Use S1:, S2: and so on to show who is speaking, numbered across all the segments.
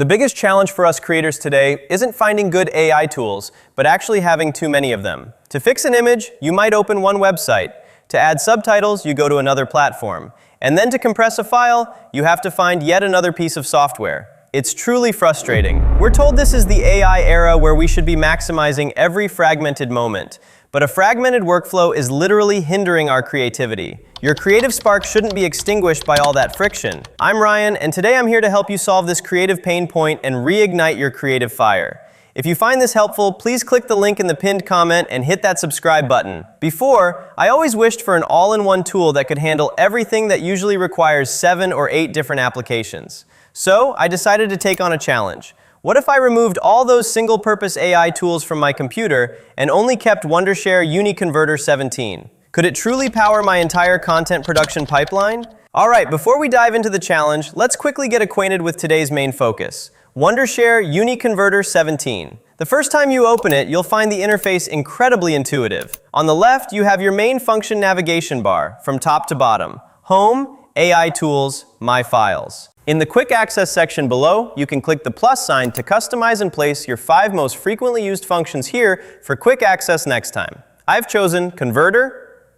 S1: The biggest challenge for us creators today isn't finding good AI tools, but actually having too many of them. To fix an image, you might open one website. To add subtitles, you go to another platform. And then to compress a file, you have to find yet another piece of software. It's truly frustrating. We're told this is the AI era where we should be maximizing every fragmented moment. But a fragmented workflow is literally hindering our creativity. Your creative spark shouldn't be extinguished by all that friction. I'm Ryan, and today I'm here to help you solve this creative pain point and reignite your creative fire. If you find this helpful, please click the link in the pinned comment and hit that subscribe button. Before, I always wished for an all-in-one tool that could handle everything that usually requires 7 or 8 different applications. So, I decided to take on a challenge. What if I removed all those single-purpose AI tools from my computer and only kept Wondershare UniConverter 17? Could it truly power my entire content production pipeline? Alright, before we dive into the challenge, let's quickly get acquainted with today's main focus. Wondershare UniConverter 17. The first time you open it, you'll find the interface incredibly intuitive. On the left, you have your main function navigation bar, from top to bottom. Home, AI Tools, My Files. In the Quick Access section below, you can click the plus sign to customize and place your 5 most frequently used functions here for quick access next time. I've chosen Converter,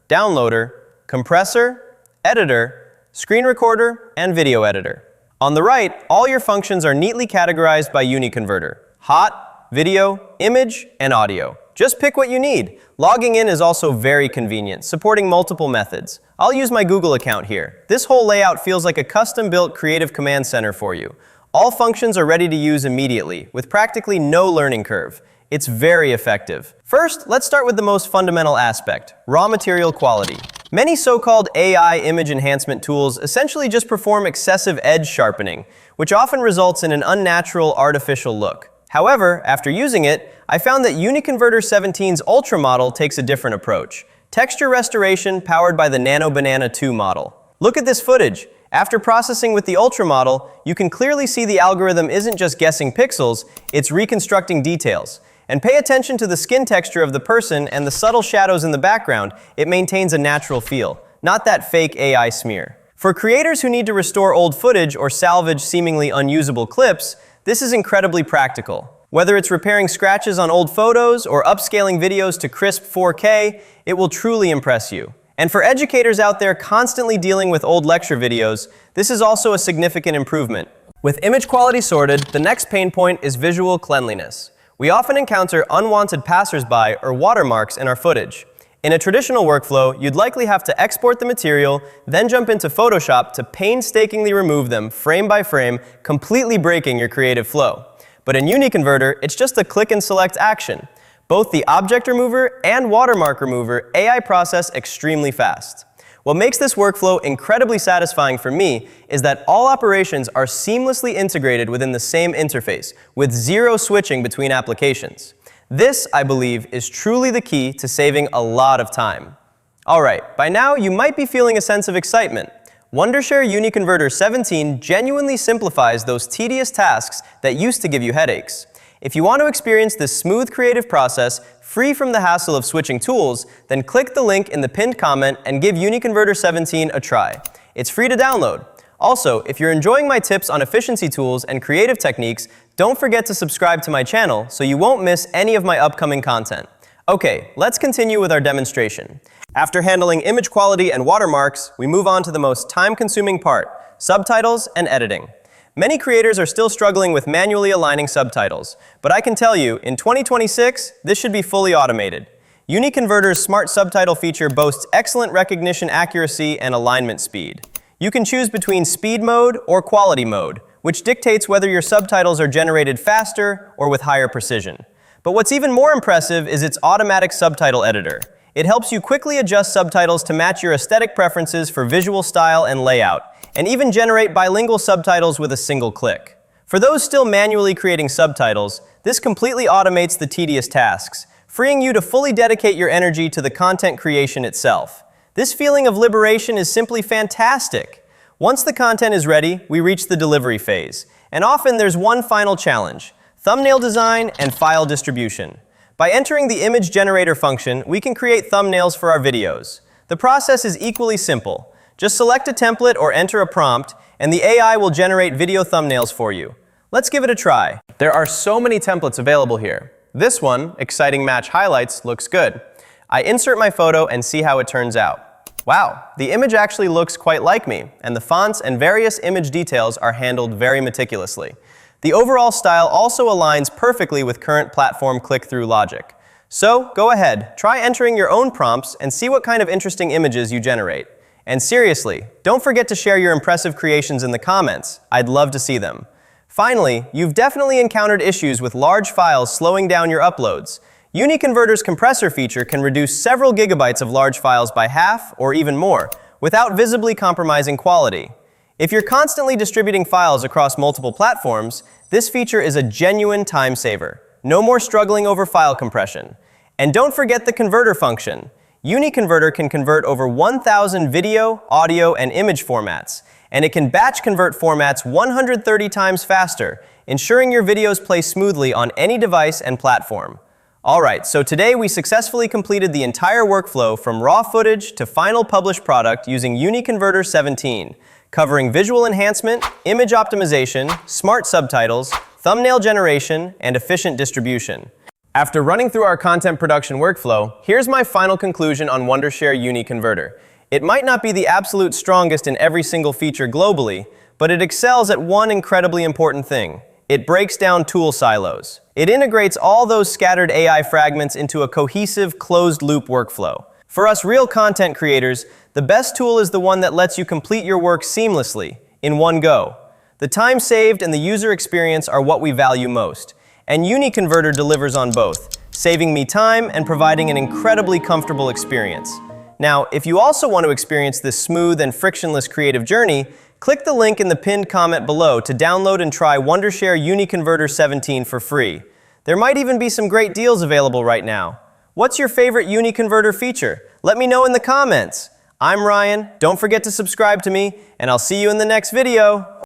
S1: Downloader, Compressor, Editor, Screen Recorder, and Video Editor. On the right, all your functions are neatly categorized by UniConverter: hot, video, image, and audio. Just pick what you need. Logging in is also very convenient, supporting multiple methods. I'll use my Google account here. This whole layout feels like a custom-built creative command center for you. All functions are ready to use immediately, with practically no learning curve. It's very effective. First, let's start with the most fundamental aspect: raw material quality. Many so-called AI image enhancement tools essentially just perform excessive edge sharpening, which often results in an unnatural, artificial look. However, after using it, I found that UniConverter 17's Ultra model takes a different approach. Texture restoration powered by the Nano Banana 2 model. Look at this footage. After processing with the Ultra model, you can clearly see the algorithm isn't just guessing pixels, it's reconstructing details. And pay attention to the skin texture of the person and the subtle shadows in the background. It maintains a natural feel, not that fake AI smear. For creators who need to restore old footage or salvage seemingly unusable clips, this is incredibly practical. Whether it's repairing scratches on old photos or upscaling videos to crisp 4K, it will truly impress you. And for educators out there constantly dealing with old lecture videos, this is also a significant improvement. With image quality sorted, the next pain point is visual cleanliness. We often encounter unwanted passersby or watermarks in our footage. In a traditional workflow, you'd likely have to export the material, then jump into Photoshop to painstakingly remove them frame by frame, completely breaking your creative flow. But in UniConverter, it's just a click and select action. Both the object remover and watermark remover AI process extremely fast. What makes this workflow incredibly satisfying for me is that all operations are seamlessly integrated within the same interface, with zero switching between applications. This, I believe, is truly the key to saving a lot of time. Alright, by now you might be feeling a sense of excitement. Wondershare UniConverter 17 genuinely simplifies those tedious tasks that used to give you headaches. If you want to experience this smooth creative process, free from the hassle of switching tools, then click the link in the pinned comment and give UniConverter 17 a try. It's free to download. Also, if you're enjoying my tips on efficiency tools and creative techniques, don't forget to subscribe to my channel so you won't miss any of my upcoming content. Okay, let's continue with our demonstration. After handling image quality and watermarks, we move on to the most time-consuming part: subtitles and editing. Many creators are still struggling with manually aligning subtitles, but I can tell you, in 2026, this should be fully automated. UniConverter's Smart Subtitle feature boasts excellent recognition accuracy and alignment speed. You can choose between speed mode or quality mode, which dictates whether your subtitles are generated faster or with higher precision. But what's even more impressive is its automatic subtitle editor. It helps you quickly adjust subtitles to match your aesthetic preferences for visual style and layout, and even generate bilingual subtitles with a single click. For those still manually creating subtitles, this completely automates the tedious tasks, freeing you to fully dedicate your energy to the content creation itself. This feeling of liberation is simply fantastic. Once the content is ready, we reach the delivery phase. And often there's one final challenge: thumbnail design and file distribution. By entering the image generator function, we can create thumbnails for our videos. The process is equally simple. Just select a template or enter a prompt, and the AI will generate video thumbnails for you. Let's give it a try. There are so many templates available here. This one, Exciting Match Highlights, looks good. I insert my photo and see how it turns out. Wow, the image actually looks quite like me, and the fonts and various image details are handled very meticulously. The overall style also aligns perfectly with current platform click-through logic. So, go ahead, try entering your own prompts and see what kind of interesting images you generate. And seriously, don't forget to share your impressive creations in the comments. I'd love to see them. Finally, you've definitely encountered issues with large files slowing down your uploads. UniConverter's compressor feature can reduce several gigabytes of large files by half or even more, without visibly compromising quality. If you're constantly distributing files across multiple platforms, this feature is a genuine time saver. No more struggling over file compression. And don't forget the converter function. UniConverter can convert over 1,000 video, audio, and image formats, and it can batch convert formats 130 times faster, ensuring your videos play smoothly on any device and platform. Alright, so today we successfully completed the entire workflow from raw footage to final published product using UniConverter 17, covering visual enhancement, image optimization, smart subtitles, thumbnail generation, and efficient distribution. After running through our content production workflow, here's my final conclusion on Wondershare UniConverter. It might not be the absolute strongest in every single feature globally, but it excels at one incredibly important thing. It breaks down tool silos. It integrates all those scattered AI fragments into a cohesive, closed-loop workflow. For us real content creators, the best tool is the one that lets you complete your work seamlessly, in one go. The time saved and the user experience are what we value most, and UniConverter delivers on both, saving me time and providing an incredibly comfortable experience. Now, if you also want to experience this smooth and frictionless creative journey, click the link in the pinned comment below to download and try Wondershare UniConverter 17 for free. There might even be some great deals available right now. What's your favorite UniConverter feature? Let me know in the comments. I'm Ryan, don't forget to subscribe to me, and I'll see you in the next video.